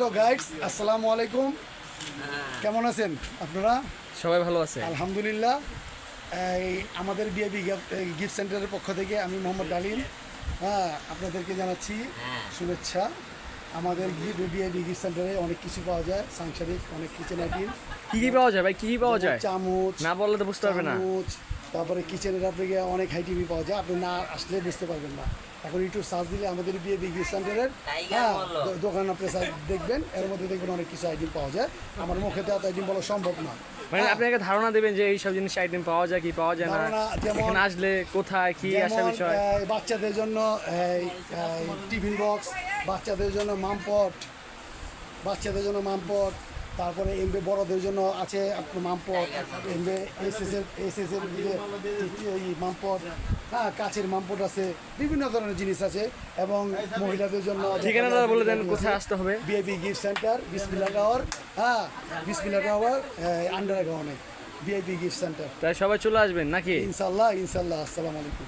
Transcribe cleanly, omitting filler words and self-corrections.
Hello guides, আসসালামু আলাইকুম। কেমন আছেন আপনারা? সবাই ভালো আছে আলহামদুলিল্লাহ। এই আমাদের বিএবি গিফট সেন্টারের পক্ষ থেকে আমি মোহাম্মদ ডালিম আপনাদেরকে জানাচ্ছি শুভেচ্ছা। আমাদের বিএবি গিফট সেন্টারে অনেক কিছু পাওয়া যায়, সাংসারিক অনেক কিচেন আইটেম। কি কি পাওয়া যায় ভাই? কি কি পাওয়া যায়? চামচ না বললে তো বুঝতে পারবে না। চামচ, তারপরে কিচেনের আপনাকে অনেক আইটেমই পাওয়া যায়, আপনি না আসলে বুঝতে পারবেন না। এখন একটু সার্চ দিলে আমাদের বিএবি গিফট সেন্টারের দোকান আপনি দেখবেন, এর মধ্যে দেখবেন অনেক কিছু আইটেম পাওয়া যায়। আমার মুখে তো এত আইটেম বলা সম্ভব না। মানে আপনি একটা ধারণা দেবেন যে এইসব জিনিস আইটেম পাওয়া যায় কি পাওয়া যায় না, ধারণা যেমন এখানে আসলে কোথায় কি আসা বিষয়। বাচ্চাদের জন্য টিফিন বক্স, বাচ্চাদের জন্য মামপট, তারপরে এমবে বড়দের জন্য আছে আপনার মামপট, এমবে এসএসের মামপট, কাচের মামপট আছে, বিভিন্ন ধরনের জিনিস আছে। এবং মহিলাদের জন্য ঠিকানাটা বলে দেন, কোথায় আসতে হবে? বিএবি গিফট সেন্টার, বিসমিল্লাহ টাওয়ার, বিসমিল্লাহ টাওয়ার আন্ডারগ্রাউন্ডে বিএবি গিফট সেন্টার। তাই সবাই চলে আসবেন নাকি? ইনশাল্লাহ। আসসালামু আলাইকুম।